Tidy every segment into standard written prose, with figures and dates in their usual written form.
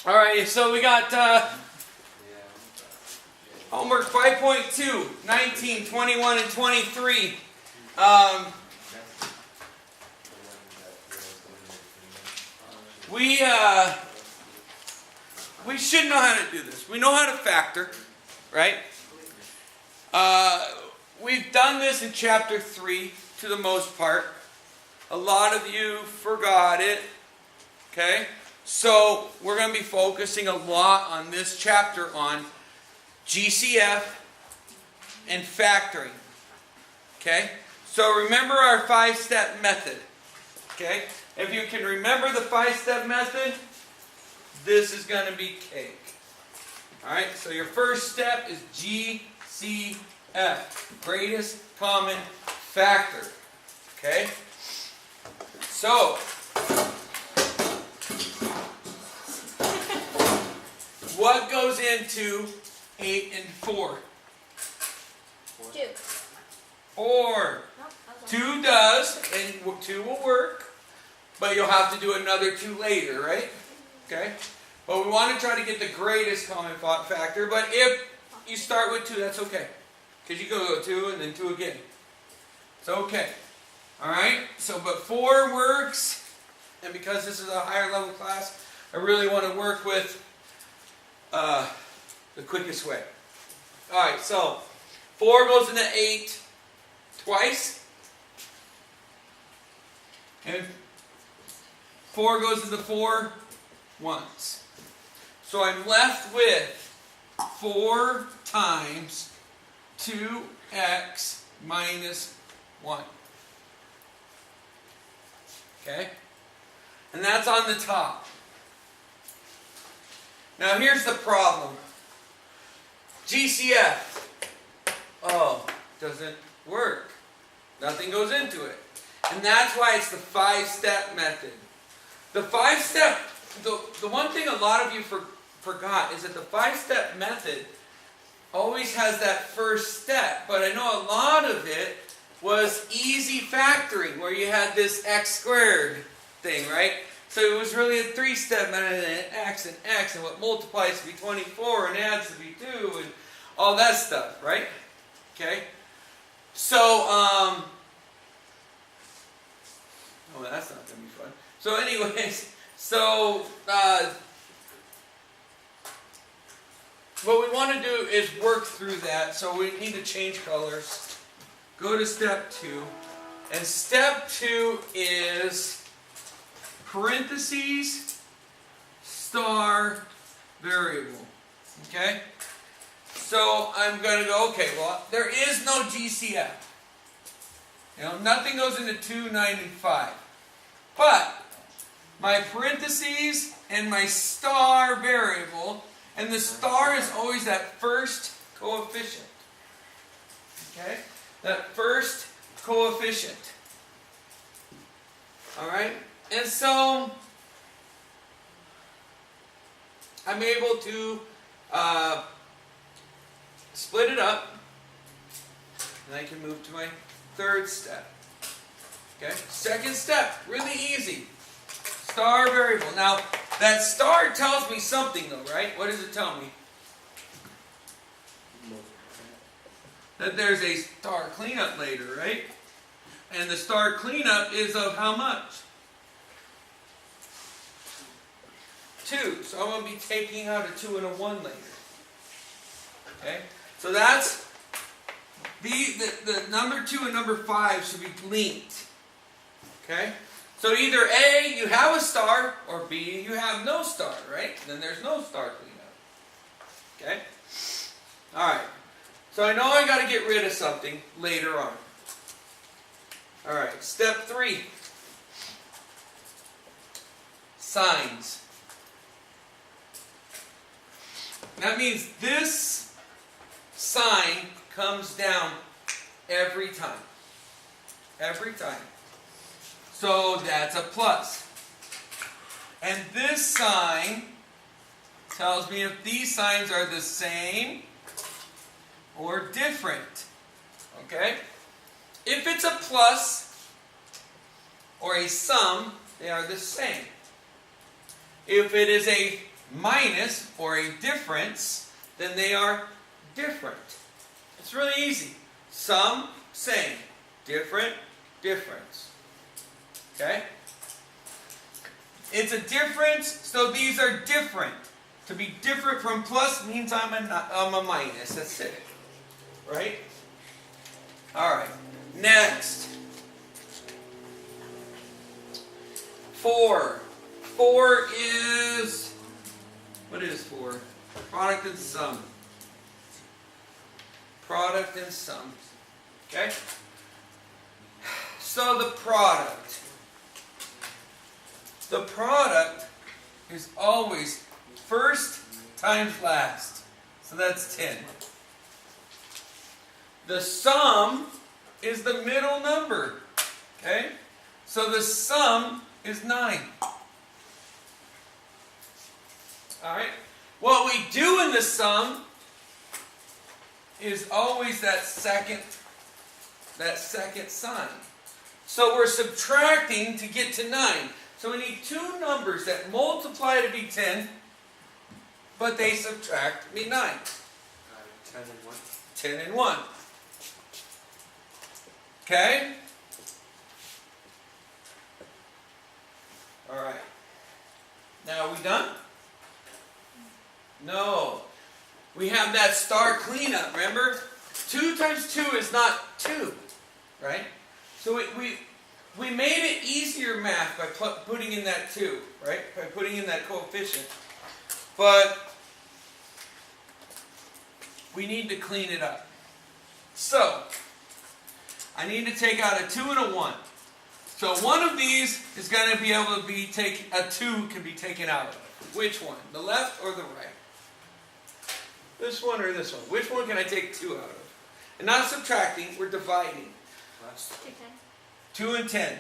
All right, so we got homework 5.2, 19, 21, and 23. We should know how to do this. We know how to factor, right? We've done this in chapter 3 to the most part. A lot of you forgot it, okay? So we're going to be focusing a lot on this chapter on GCF and factoring, okay? So remember our 5-step method, okay? If you can remember the 5-step method, this is going to be cake. Alright, so your first step is GCF, greatest common factor. Okay? So, what goes into 8 and 4? 2. 4. Nope, 2 does, and 2 will work, but you'll have to do another 2 later, right? Okay? But we want to try to get the greatest common factor, but if you start with 2, that's okay. Because you go 2 and then 2 again. It's okay. Alright? So, but 4 works, and because this is a higher level class, I really want to work with the quickest way. Alright, so 4 goes into 8 twice, and 4 goes into 4 once. So I'm left with 4 times 2x minus 1. Okay? And that's on the top. Now here's the problem. GCF. Oh, doesn't work. Nothing goes into it. And that's why it's the 5-step method. The 5-step, the one thing a lot of you forgot is that the 5-step method always has that first step. But I know a lot of it was easy factoring, where you had this x squared thing, right? So it was really a 3-step method, and x, and what multiplies to be 24, and adds to be 2, and all that stuff, right? Okay? So, oh, that's not going to be fun. So anyways, so what we want to do is work through that. So we need to change colors. Go to step 2. And step 2 is parentheses, star, variable. Okay? So I'm going to go, okay, well, there is no GCF. You know, nothing goes into 2, 9, and 5. But my parentheses and my star variable, and the star is always that first coefficient. Okay? That first coefficient. Alright? And so I'm able to split it up, and I can move to my 3rd step. Okay? 2nd step, really easy. Star variable. Now, that star tells me something though, right? What does it tell me? That there's a star cleanup later, right? And the star cleanup is of how much? 2. So I'm going to be taking out a 2 and a 1 later. Okay? So that's the number 2 and number 5 should be linked. Okay? So either A, you have a star, or B, you have no star, right? Then there's no star cleanup. Okay? Alright. So I know I got to get rid of something later on. Alright, step 3. Signs. That means this sign comes down every time. Every time. So that's a plus. And this sign tells me if these signs are the same or different. Okay? If it's a plus or a sum, they are the same. If it is a minus or a difference, then they are different. It's really easy. Sum, same. Different, difference. Okay? It's a difference, so these are different. To be different from plus means I'm a minus. That's it. Right? Alright. Next. 4. 4 is... What is 4? Product and sum. Product and sum. Okay? So the product. The product is always first times last. So that's 10. The sum is the middle number. Okay? So the sum is 9. Alright? What we do in the sum is always that second sign. So we're subtracting to get to 9. So we need two numbers that multiply to be 10, but they subtract to be 9. 10 and 1. 10 and 1. Okay? Alright. Now, are we done? No. We have that star cleanup, remember? 2 times 2 is not 2, right? So we made it easier math by putting in that 2, right? By putting in that coefficient. But we need to clean it up. So, I need to take out a 2 and a 1. So one of these is going to be able to be a 2 can be taken out of. Which one? The left or the right? This one or this one? Which one can I take 2 out of? And not subtracting, we're dividing. 2 and 10.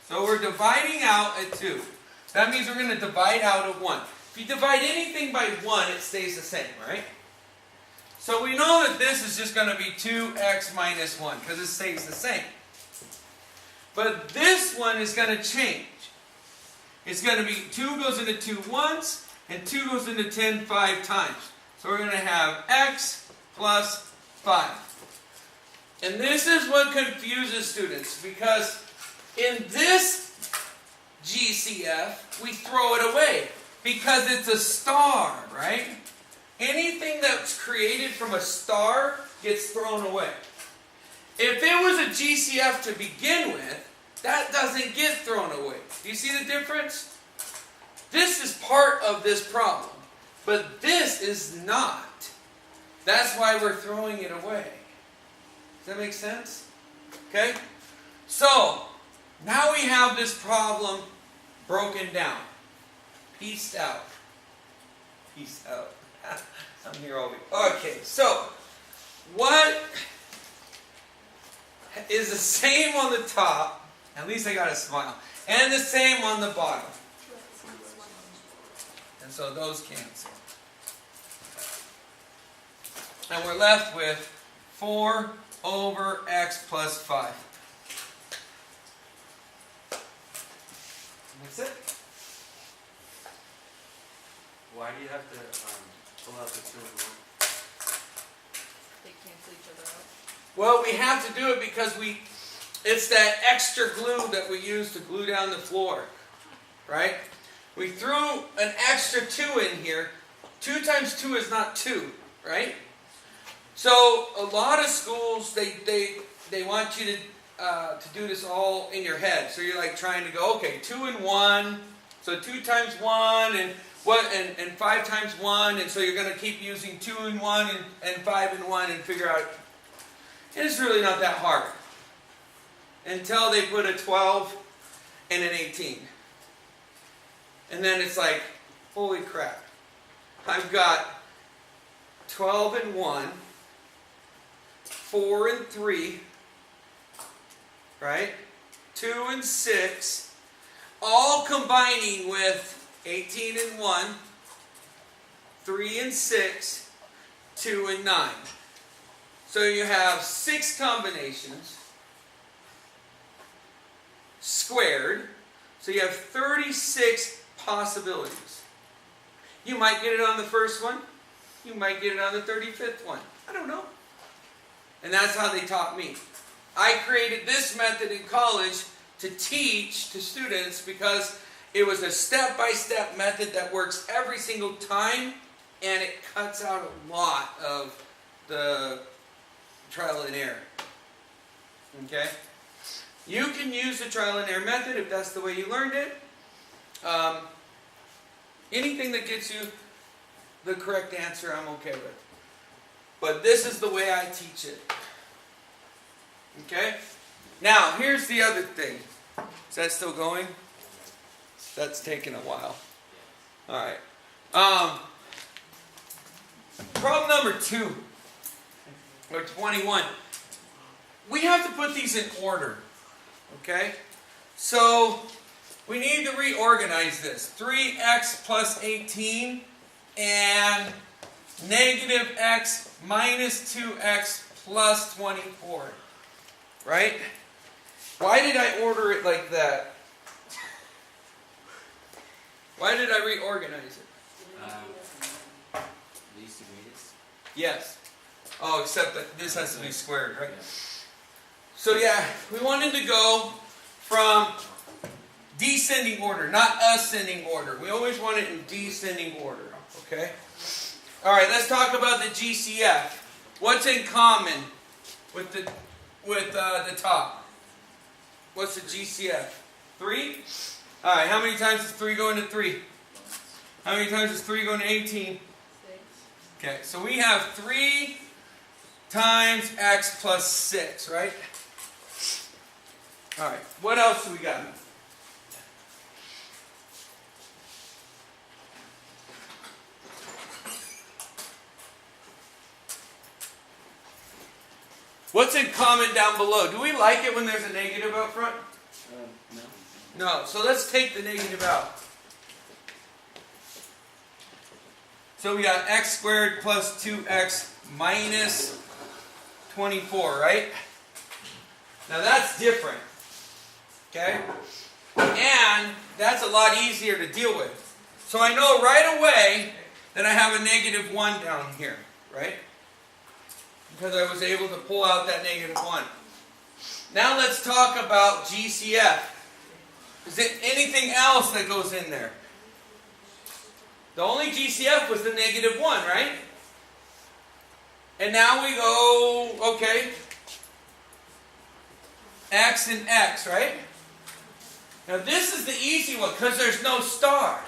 So we're dividing out at 2. That means we're going to divide out of 1. If you divide anything by 1, it stays the same, right? So we know that this is just going to be 2x minus 1 because it stays the same. But this one is going to change. It's going to be 2 goes into 2 once, and 2 goes into 10 5 times. So we're going to have x plus 5. And this is what confuses students, because in this GCF, we throw it away because it's a star, right? Anything that's created from a star gets thrown away. If it was a GCF to begin with, that doesn't get thrown away. Do you see the difference? This is part of this problem, but this is not. That's why we're throwing it away. Does that make sense? Okay? So, now we have this problem broken down. Pieced out. Pieced out. I'm here all week. Okay, so, what is the same on the top? At least I got a smile. And the same on the bottom. And so those cancel. And we're left with 4 over x plus 5. That's it. Why do you have to pull out the 2 and 1? They cancel each other out. Well, we have to do it because it's that extra glue that we use to glue down the floor. Right? We threw an extra 2 in here. 2 times 2 is not 2, right? So a lot of schools they want you to do this all in your head. So you're like trying to go, okay, 2 and 1. So 2 times 1 and 5 times 1, and so you're going to keep using 2 and 1 and 5 and 1 and figure out. It's really not that hard until they put a 12 and an 18. And then it's like, holy crap. I've got 12 and 1, 4 and 3, right? 2 and 6, all combining with 18 and 1, 3 and 6, 2 and 9. So you have 6 combinations squared. So you have 36 possibilities. You might get it on the first one. You might get it on the 35th one. I don't know. And that's how they taught me. I created this method in college to teach to students because it was a step-by-step method that works every single time, and it cuts out a lot of the trial and error. Okay? You can use the trial and error method if that's the way you learned it. Anything that gets you the correct answer, I'm okay with. But this is the way I teach it. Okay? Now, here's the other thing. Is that still going? That's taking a while. Alright. Problem number 2. Or 21. We have to put these in order. Okay? So, we need to reorganize this. 3x plus 18 and negative x minus 2x plus 24. Right? Why did I order it like that? Why did I reorganize it? Least to greatest? Yes. Oh, except that this has to be squared, right? So yeah, we wanted to go from descending order, not ascending order. We always want it in descending order, okay? All right, let's talk about the GCF. What's in common with the top? What's the GCF? 3? All right, how many times does 3 go into 3? How many times does 3 go into 18? 6. Okay, so we have 3 times x plus 6, right? All right, what else do we got? What's in common down below? Do we like it when there's a negative out front? No. No, so let's take the negative out. So we got x squared plus 2x minus 24, right? Now that's different. Okay? And that's a lot easier to deal with. So I know right away that I have a negative 1 down here, right? Because I was able to pull out that negative 1. Now let's talk about GCF. Is there anything else that goes in there? The only GCF was the negative 1, right? And now we go, okay, x and x, right? Now this is the easy one because there's no star.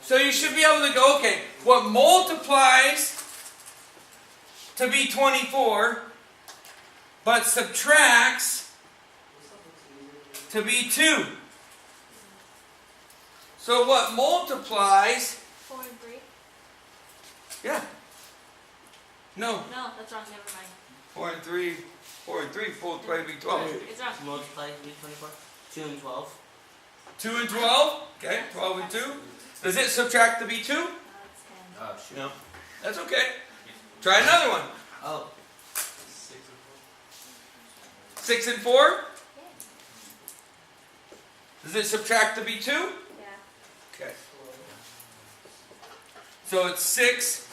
So you should be able to go, okay, what multiplies to be 24, but subtracts to be 2. So what multiplies? 4 and 3? Yeah. No. No, that's wrong. Never mind. 4 and 3. 4 and 3 multiply to be 12. It's wrong. Multiply to be 24. 2 and 12. 2 and 12. Okay, 12 and 2. Does it subtract to be 2? It's 10. Oh, shoot. No. That's okay. Try another one. Oh. 6 and 4. Does it subtract to be 2? Yeah. Okay. So it's 6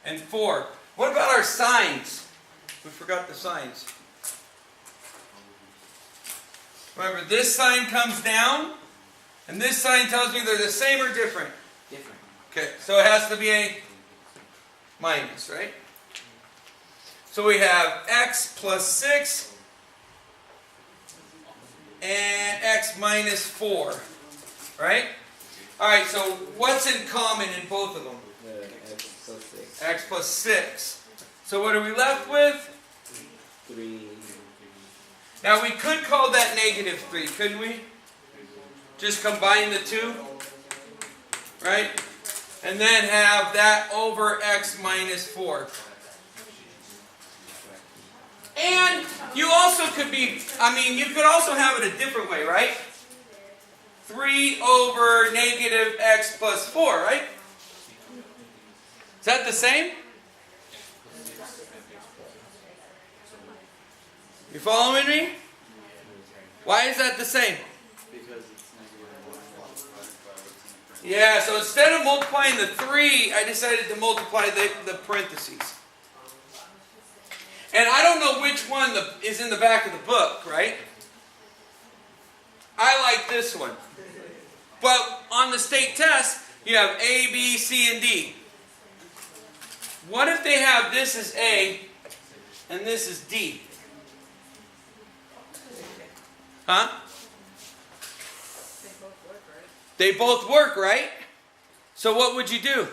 and 4. What about our signs? We forgot the signs. Remember, this sign comes down, and this sign tells me they're the same or different? Different. Okay, so it has to be a minus, right? So we have x plus 6 and x minus 4, right? All right, so what's in common in both of them? X plus 6. X plus 6. So what are we left with? 3. Now we could call that negative 3, couldn't we? Just combine the two, right? And then have that over x minus 4. And you also could be, you could also have it a different way, right? 3 over negative x plus 4, right? Is that the same? You following me? Why is that the same? Because it's negative 1 multiplied by 18. Yeah, so instead of multiplying the 3, I decided to multiply the parentheses. And I don't know which one is in the back of the book, right? I like this one. But on the state test, you have A, B, C, and D. What if they have this is A and this is D? Huh? They both work, right? So what would you do? Choose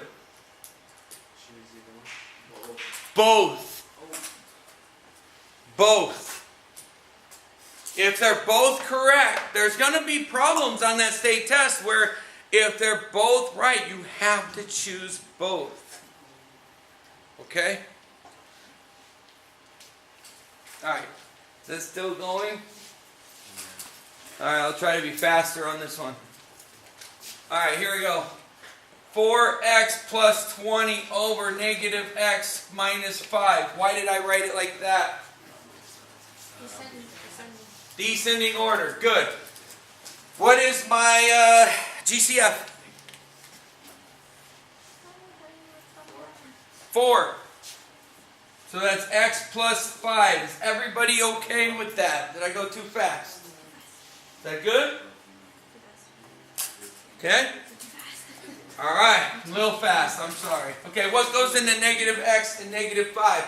either one. Both. Both. If they're both correct, there's going to be problems on that state test where if they're both right, you have to choose both. Okay? Alright. Is this still going? Alright, I'll try to be faster on this one. Alright, here we go. 4x plus 20 over negative x minus 5. Why did I write it like that? Descending order. Good. What is my GCF? 4. So that's x plus 5. Is everybody okay with that? Did I go too fast? Is that good? Okay? Alright. A little fast. I'm sorry. Okay, what goes into negative x and negative 5?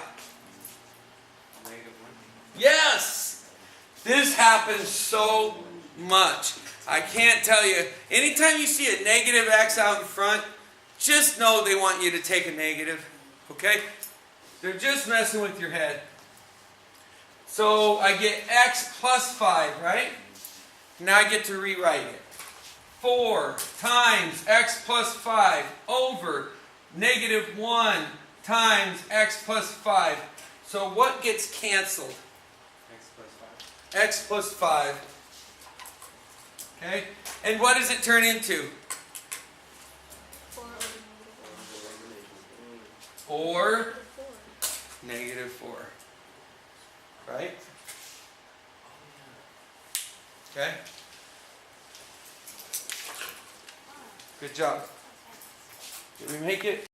-1. Yes! This happens so much. I can't tell you. Anytime you see a negative x out in front, just know they want you to take a negative. Okay? They're just messing with your head. So I get x plus 5, right? Now I get to rewrite it. 4 times x plus 5 over negative 1 times x plus 5. So what gets canceled? X plus 5. X plus 5. Okay? And what does it turn into? 4 Or negative 4. Right? Okay? Good job. Did we make it?